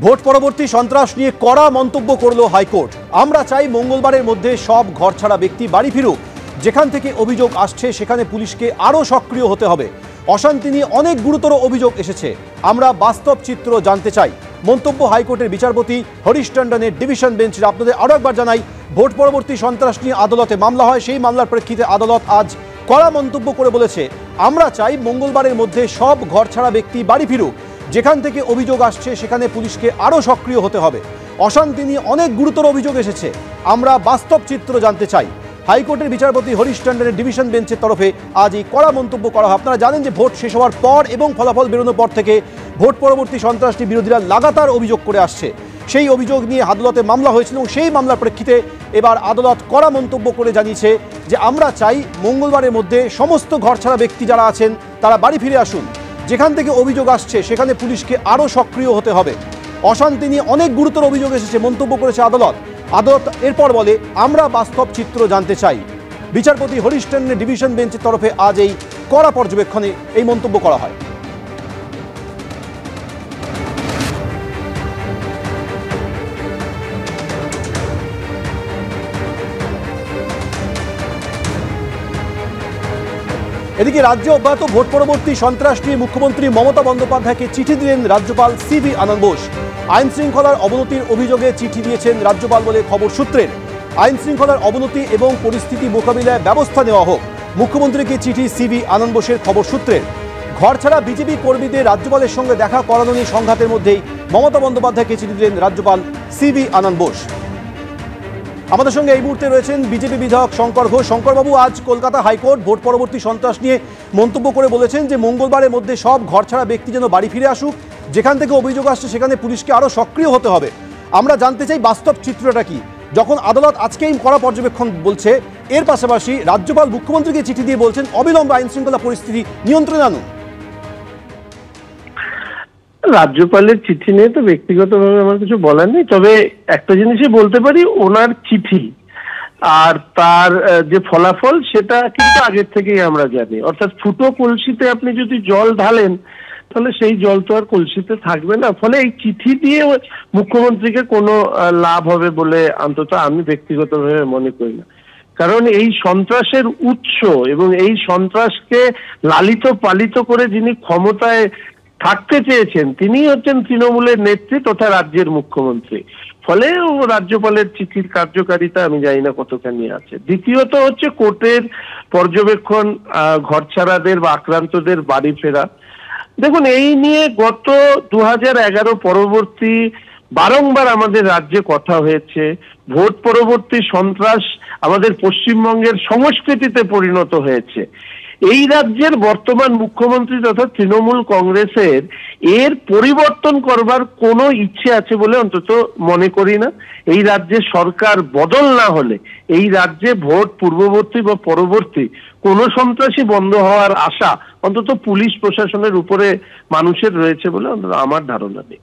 Vote পরবর্তী সন্ত্রাস নিয়ে কড়া মন্তব্য করল হাইকোর্ট। আমরা চাই মঙ্গলবারের মধ্যে সব ঘরছাড়া ব্যক্তি বাড়ি ফিরুক। যেখান থেকে অভিযোগ আসছে সেখানে পুলিশকে আরও সক্রিয় হতে হবে। অশান্তি নিয়ে অনেক গুরুতর অভিযোগ এসেছে, আমরা বাস্তব চিত্র জানতে চাই। মন্তব্য হাইকোর্টের বিচারপতি হরিশ টন্ডনের ডিভিশন বেঞ্চের। আপনাদের আরও একবার জানাই, ভোট পরবর্তী সন্ত্রাস নিয়ে আদালতে মামলা হয়, সেই মামলার প্রেক্ষিতে আদালত আজ কড়া মন্তব্য করে বলেছে, আমরা চাই মঙ্গলবারের মধ্যে সব ঘরছাড়া ব্যক্তি বাড়ি ফিরুক। যেখান থেকে অভিযোগ আসছে সেখানে পুলিশকে আরও সক্রিয় হতে হবে। অশান্তি নিয়ে অনেক গুরুতর অভিযোগ এসেছে, আমরা বাস্তব চিত্র জানতে চাই। হাইকোর্টের বিচারপতি হরিশ টন্ডনের ডিভিশন বেঞ্চের তরফে আজ এই কড়া মন্তব্য করা হয়। আপনারা জানেন যে ভোট শেষ হওয়ার পর এবং ফলাফল বেরোনোর পর থেকে ভোট পরবর্তী সন্ত্রাস নিয়ে বিরোধীরা লাগাতার অভিযোগ করে আসছে। সেই অভিযোগ নিয়ে আদালতে মামলা হয়েছিল এবং সেই মামলার প্রেক্ষিতে এবার আদালত কড়া মন্তব্য করে জানিয়েছে যে আমরা চাই মঙ্গলবারের মধ্যে সমস্ত ঘরছাড়া ব্যক্তি যারা আছেন তারা বাড়ি ফিরে আসুন। যেখান থেকে অভিযোগ আসছে সেখানে পুলিশকে আরও সক্রিয় হতে হবে। অশান্তি নিয়ে অনেক গুরুতর অভিযোগ এসেছে, মন্তব্য করেছে আদালত। আদালত এরপর বলে, আমরা বাস্তব চিত্র জানতে চাই। বিচারপতি হরিশ টন্ডনের ডিভিশন বেঞ্চের তরফে আজ এই কড়া পর্যবেক্ষণে এই মন্তব্য করা হয়। এদিকে রাজ্যে অব্যাহত ভোট পরবর্তী সন্ত্রাস নিয়ে মুখ্যমন্ত্রী মমতা বন্দ্যোপাধ্যায়কে চিঠি দিলেন রাজ্যপাল সিভি আনন্দ বোস। আইন শৃঙ্খলার অবনতির অভিযোগে চিঠি দিয়েছেন রাজ্যপাল বলে খবর সূত্রের। আইন শৃঙ্খলার অবনতি এবং পরিস্থিতি মোকাবিলায় ব্যবস্থা নেওয়া হোক, মুখ্যমন্ত্রীকে চিঠি সিভি আনন্দ বোসের খবর সূত্রের। ঘরছাড়া বিজেপি কর্মীদের রাজ্যপালের সঙ্গে দেখা করানো নিয়ে সংঘাতের মধ্যেই মমতা বন্দ্যোপাধ্যায়কে চিঠি দিলেন রাজ্যপাল সিভি আনন্দ বোস। আমাদের সঙ্গে এই মুহূর্তে রয়েছেন বিজেপি বিধায়ক শঙ্কর ঘোষ। শঙ্করবাবু, আজ কলকাতা হাইকোর্ট ভোট পরবর্তী সন্ত্রাস নিয়ে মন্তব্য করে বলেছেন যে মঙ্গলবারের মধ্যে সব ঘরছাড়া ব্যক্তি যেন বাড়ি ফিরে আসুক। যেখান থেকে অভিযোগ আসছে সেখানে পুলিশকে আরও সক্রিয় হতে হবে। আমরা জানতে চাই বাস্তব চিত্রটা কি। যখন আদালত আজকেই কড়া পর্যবেক্ষণ বলছে, এর পাশাপাশি রাজ্যপাল মুখ্যমন্ত্রীকে চিঠি দিয়ে বলছেন অবিলম্বে আইন শৃঙ্খলা পরিস্থিতি নিয়ন্ত্রণে আনুন। রাজ্যপালের চিঠি নিয়ে তো ব্যক্তিগতভাবে আমার কিছু বলার নেই, তবে একটা জিনিসই বলতে পারি, ওনার চিঠি আর তার যে ফলাফল সেটা কিন্তু আগের থেকেই আমরা জানি। অর্থাৎ ফুটো কলসিতে আপনি যদি জল ঢালেন তাহলে সেই জল তো আর কলসিতে থাকবে না। ফলে এই চিঠি দিয়ে মুখ্যমন্ত্রীকে কোনো লাভ হবে বলে অন্তত আমি ব্যক্তিগতভাবে মনে করি না। কারণ এই সন্ত্রাসের উৎস এবং এই সন্ত্রাসকে লালিত পালিত করে যিনি ক্ষমতায় থাকতে চেয়েছেন তিনি হচ্ছেন তৃণমূলের নেত্রী তথা রাজ্যের মুখ্যমন্ত্রী। ফলে রাজ্যপালের চিঠির কার্যকারিতা আমি জানি না কতখানি আছে। দ্বিতীয়ত হচ্ছে কোর্টের পর্যবেক্ষণ, ঘরছাড়াদের বা আক্রান্তদের বাড়ি ফেরা। দেখুন, এই নিয়ে গত 2011 পরবর্তী বারংবার আমাদের রাজ্যে কথা হয়েছে। ভোট পরবর্তী সন্ত্রাস আমাদের পশ্চিমবঙ্গের সংস্কৃতিতে পরিণত হয়েছে। এই রাজ্যের বর্তমান মুখ্যমন্ত্রী তথা তৃণমূল কংগ্রেসের এর পরিবর্তন করবার কোনো ইচ্ছে আছে বলে অন্তত মনে করি না। এই রাজ্যে সরকার বদল না হলে এই রাজ্যে ভোট পূর্ববর্তী বা পরবর্তী কোনো সন্ত্রাসী বন্ধ হওয়ার আশা অন্তত পুলিশ প্রশাসনের উপরে মানুষের রয়েছে বলে অন্তত আমার ধারণা নেই।